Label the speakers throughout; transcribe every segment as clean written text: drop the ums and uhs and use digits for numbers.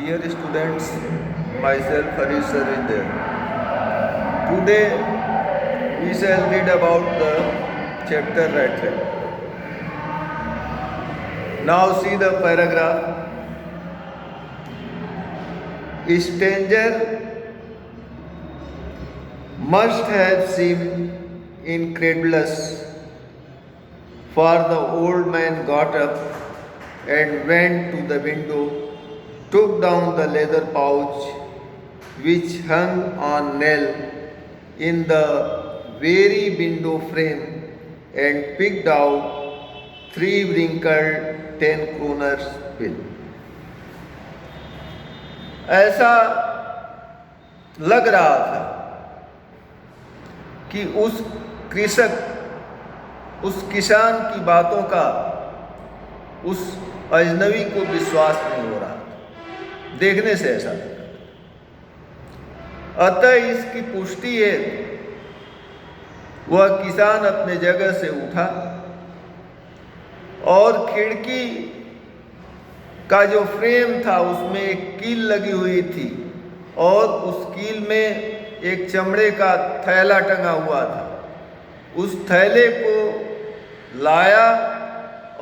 Speaker 1: Dear students, myself Harish sir is there. Today we shall read about the chapter Rat Trap. Now see the paragraph. Stranger must have seemed incredulous, for the old man got up and went to the window, took down the leather pouch which hung on nail in the very window frame and picked out 3 wrinkled 10 kroners bill. ऐसा लग रहा था कि उस कृषक, उस किसान की बातों का उस अजनबी को विश्वास नहीं हो रहा, देखने से ऐसा लगा। अतः इसकी पुष्टि है, वह किसान अपने जगह से उठा और खिड़की का जो फ्रेम था उसमें एक कील लगी हुई थी और उस कील में एक चमड़े का थैला टंगा हुआ था। उस थैले को लाया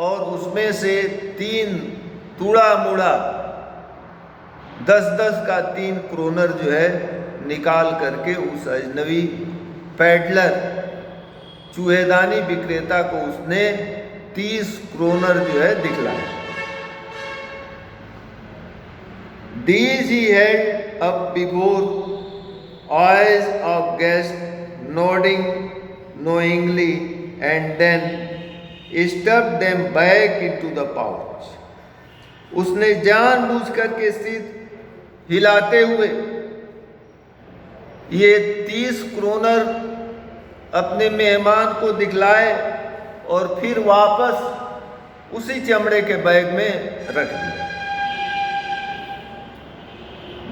Speaker 1: और उसमें से 3 तूड़ा मुड़ा 10-10 का 3 क्रोनर जो है निकाल करके उस अजनबी पैडलर, चूहेदानी विक्रेता को उसने 30 क्रोनर जो है दिखलाया। These he held up before eyes of guest, nodding knowingly, and then stuffed them back into the pouch. उसने जानबूझकर के सिर हिलाते हुए ये 30 क्रोनर अपने मेहमान को दिखलाए और फिर वापस उसी चमड़े के बैग में रख दिया।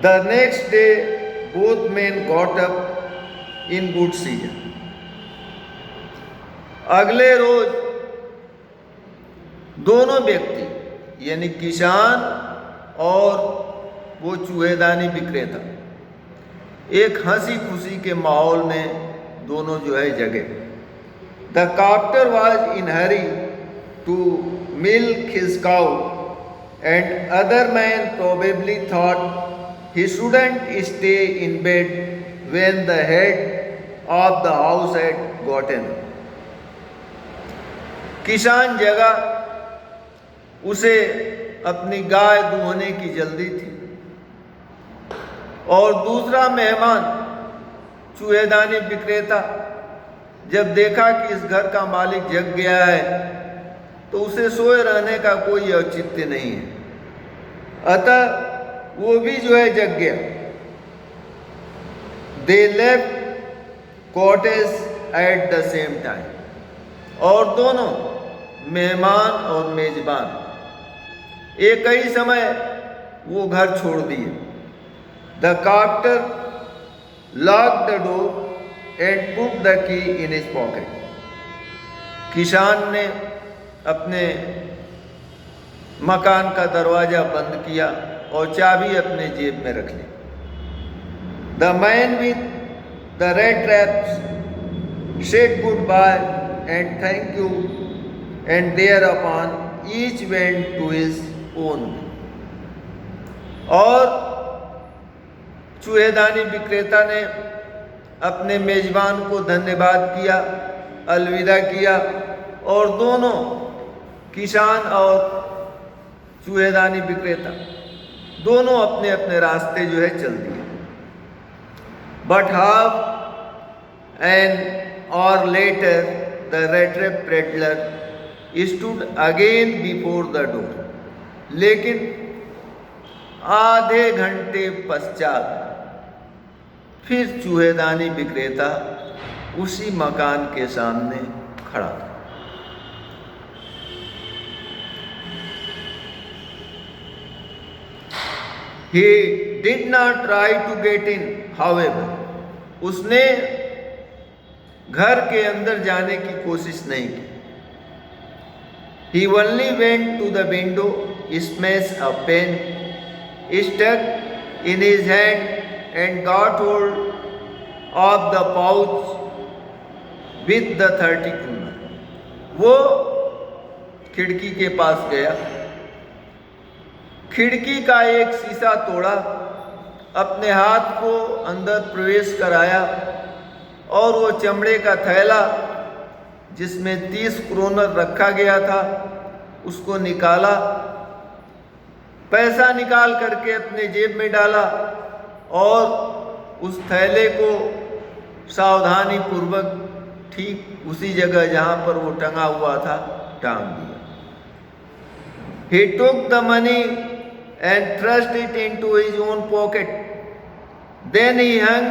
Speaker 1: The next day both men got up in good season. अगले रोज दोनों व्यक्ति यानी किसान और वो चूहेदानी विक्रेता एक हंसी खुशी के माहौल में दोनों जो है जगे। The carpenter was in hurry to milk his cow, and other man probably thought he shouldn't stay in bed when the head of the house had gotten up. किसान जगा, उसे अपनी गाय दूहने की जल्दी थी और दूसरा मेहमान चूहेदानी विक्रेता जब देखा कि इस घर का मालिक जग गया है तो उसे सोए रहने का कोई औचित्य नहीं है, अतः वो भी जो है जग गया। They left cottage at the same time. और दोनों मेहमान और मेजबान एक ही समय वो घर छोड़ दिए। The carpenter locked the door and put the key in his pocket. किसान ने अपने मकान का दरवाजा बंद किया और चाबी अपने जेब में रख ली। The man with the red traps said goodbye and thank you, and thereupon each went to his own way. और चूहेदानी विक्रेता ने अपने मेजबान को धन्यवाद किया, अलविदा किया और दोनों किसान और चूहेदानी विक्रेता दोनों अपने अपने रास्ते जो है चल दिए। But half an hour later the rat trap peddler stood again before the door. लेकिन आधे घंटे पश्चात फिर चूहेदानी विक्रेता उसी मकान के सामने खड़ा था। He did not try to get in, however. उसने घर के अंदर जाने की कोशिश नहीं की। He only went to the window, smashed a pane, stuck in his hand and got hold of the pouch with the 30 kroner. वो खिड़की के पास गया, खिड़की का एक शीशा तोड़ा, अपने हाथ को अंदर प्रवेश कराया और वो चमड़े का थैला जिसमें 30 क्रोनर रखा गया था उसको निकाला, पैसा निकाल करके अपने जेब में डाला और उस थैले को सावधानी पूर्वक ठीक उसी जगह जहां पर वो टंगा हुआ था टांग दिया। He took the money and thrust it into his own pocket. Then he hung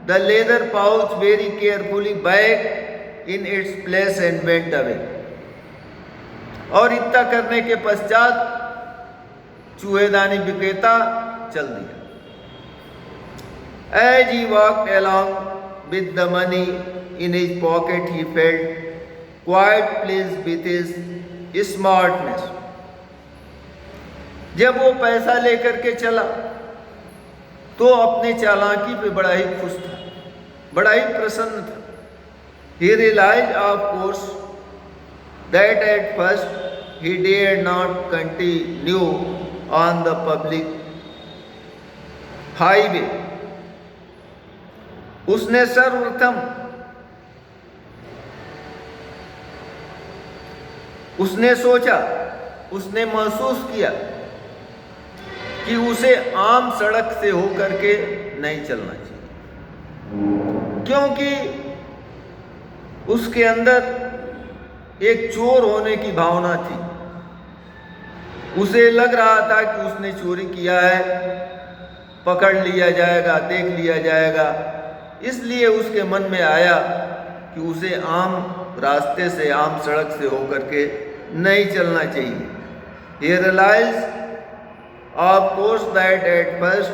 Speaker 1: the leather pouch very carefully back in its place and went away. और इतना करने के पश्चात चूहेदानी विक्रेता चल दिया। As he walked along with the money in his pocket, he felt quite pleased with his smartness. जब वो पैसा लेकर के चला तो अपने चालाकी पे बड़ा ही खुश था, बड़ा ही प्रसन्न था। He realized, of course, that at first he dared not continue on the public highway. उसने सर्वप्रथम उसने सोचा, उसने महसूस किया कि उसे आम सड़क से होकर के नहीं चलना चाहिए, क्योंकि उसके अंदर एक चोर होने की भावना थी। उसे लग रहा था कि उसने चोरी किया है, पकड़ लिया जाएगा, देख लिया जाएगा। इसलिए उसके मन में आया कि उसे आम रास्ते से, आम सड़क से होकर के नहीं चलना चाहिए। He realized, of course, that at first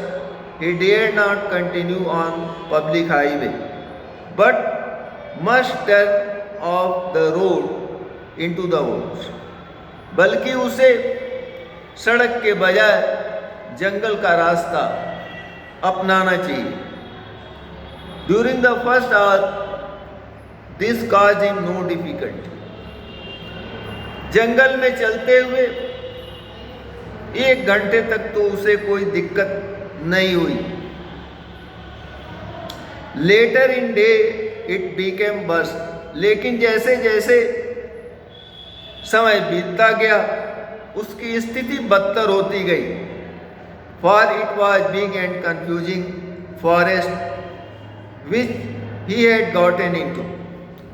Speaker 1: he dared not continue on public highway, but must turn off the road into the woods. बल्कि उसे सड़क के बजाय जंगल का रास्ता अपनाना चाहिए। During the first hour, this caused him no difficulty. जंगल में चलते हुए 1 घंटे तक तो उसे कोई दिक्कत नहीं हुई। Later in day it became worse. लेकिन जैसे जैसे समय बीतता गया उसकी स्थिति बदतर होती गई। For it was big and confusing forest which he had gotten into.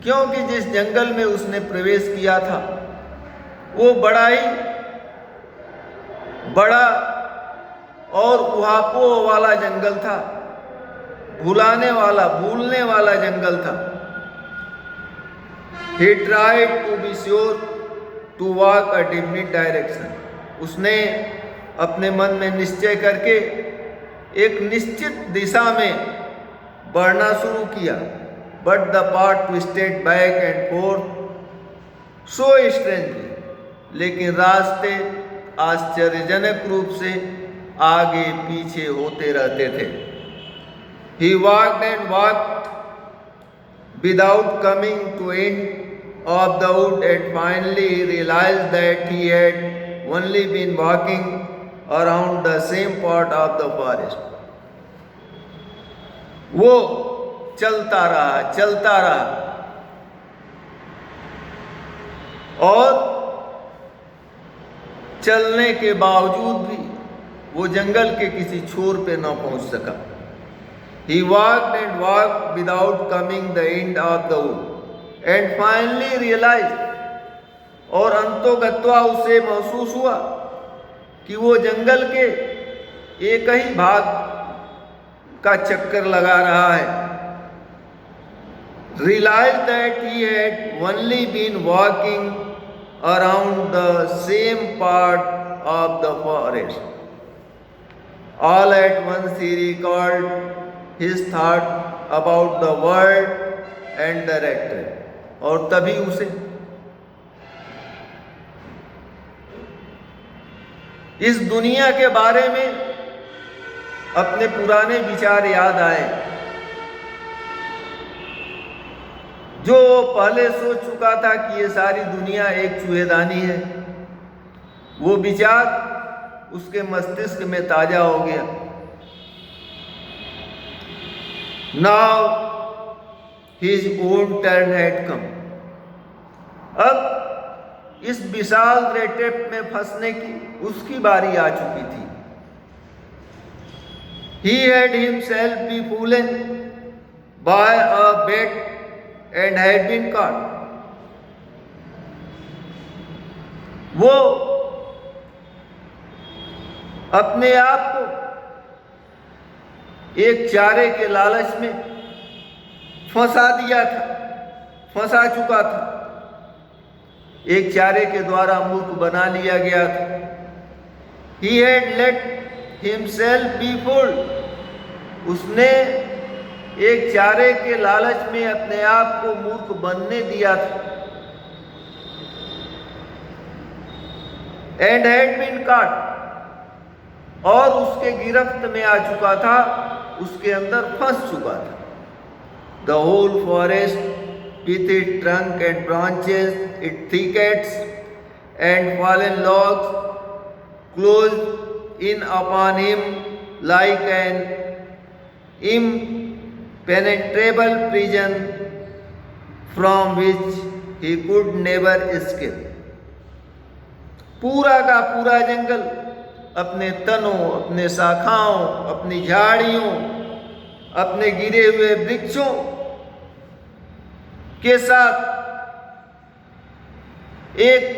Speaker 1: क्योंकि जिस जंगल में उसने प्रवेश किया था वो बड़ा ही बड़ा और उहापोह वाला जंगल था, भूलने वाला जंगल था। He tried to be sure to walk a definite direction. उसने अपने मन में निश्चय करके एक निश्चित दिशा में बढ़ना शुरू किया। But the path twisted back and forth so strangely. लेकिन रास्ते आश्चर्यजनक रूप से आगे पीछे होते रहते थे। He walked and walked without coming to end of the wood, and finally he realized that he had only been walking around the same part of the forest. वो चलता रहा और चलने के बावजूद भी वो जंगल के किसी छोर पे न पहुंच सका। He walked and walked without coming the end of the wood and finally realized, और अंतोगत्वा उसे महसूस हुआ कि वो जंगल के एक ही भाग का चक्कर लगा रहा है। Realized that he had only been walking around the same part of the forest. All at once he recalled his thought about the world and directed. और तभी उसे इस दुनिया के बारे में अपने पुराने विचार याद आए जो पहले सोच चुका था कि ये सारी दुनिया एक चूहेदानी है। वो विचार उसके मस्तिष्क में ताजा हो गया। Now his own turn had come. अब इस विशाल रेटेप में फंसने की उसकी बारी आ चुकी थी। He had himself been foolen by a bet and had been caught. वो अपने आप को एक चारे के लालच में फंसा दिया था, फंसा चुका था। एक चारे के द्वारा मूर्ख बना लिया गया था। He had let himself be fooled. उसने एक चारे के लालच में अपने आप को मूर्ख बनने दिया था। And had been caught. और उसके गिरफ्त में आ चुका था, उसके अंदर फंस चुका था। The whole forest with its trunk and branches, its thickets and fallen logs closed in upon him like an impenetrable prison from which he could never escape. पूरा का पूरा जंगल अपने तनों, अपने शाखाओं, अपनी झाड़ियों, अपने गिरे हुए वृक्षों के साथ एक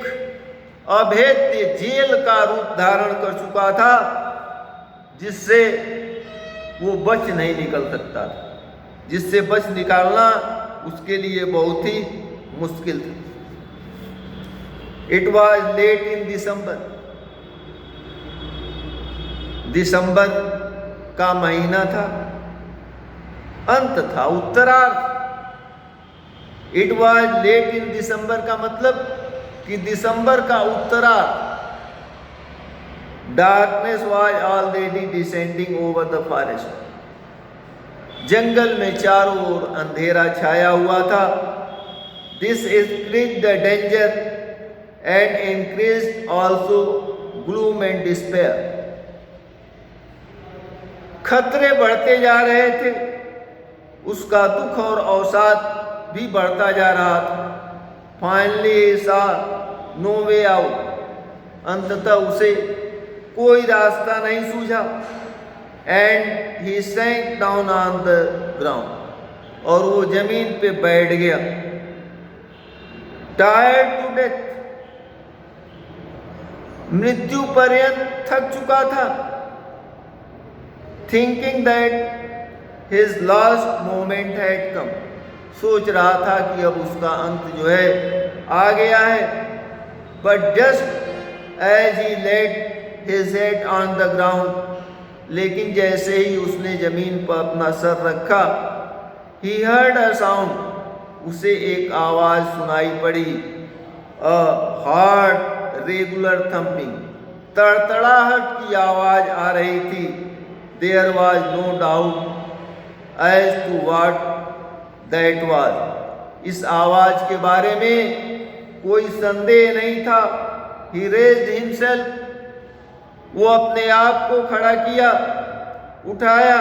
Speaker 1: अभेद्य जेल का रूप धारण कर चुका था, जिससे वो बच नहीं निकल सकता था, जिससे बच निकालना उसके लिए बहुत ही मुश्किल था। It was late in December. दिसंबर का महीना था, अंत था, उत्तरार्ध। It was late in December का मतलब कि दिसंबर का उत्तरार्ध। Darkness was already descending over the forest. जंगल में चारों ओर अंधेरा छाया हुआ था। This increased the danger and increased also gloom and despair. खतरे बढ़ते जा रहे थे, उसका दुख और अवसाद भी बढ़ता जा रहा था। फाइनली सा नो वे आउट। अंततः उसे कोई रास्ता नहीं सूझा। And he sank down on the ground. और वो जमीन पे बैठ गया, टायर्ड टू डेथ। मृत्यु पर्यंत थक चुका था। Thinking that his last moment had come. सोच रहा था कि अब उसका अंत जो है आ गया है। But just as he laid his head on the ground, लेकिन जैसे ही उसने जमीन पर अपना सर रखा, ही हर्ड अ साउंड। उसे एक आवाज सुनाई पड़ी। A hard regular thumping. तड़तड़ाहट की आवाज आ रही थी। There was no doubt as to what that was. इस आवाज के बारे में कोई संदेह नहीं था। He raised himself. वो अपने आप को खड़ा किया, उठाया।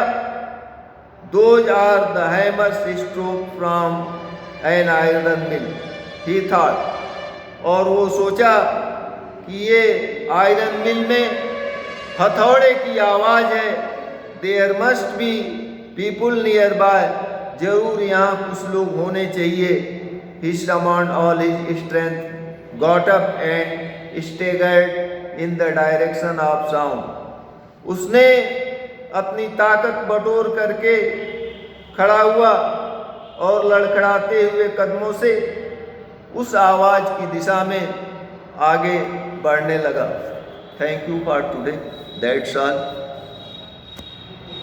Speaker 1: Those are the hammers stroke from an iron mill, he thought. और वो सोचा कि ये आयरन मिल में हथौड़े की आवाज है। There must be people nearby. जरूर यहाँ कुछ लोग होने चाहिए। He summoned all his strength, got up and staggered in the direction of sound. उसने अपनी ताकत बटोर करके खड़ा हुआ और लड़खड़ाते हुए कदमों से उस आवाज की दिशा में आगे बढ़ने लगा। Thank you for today. That's all.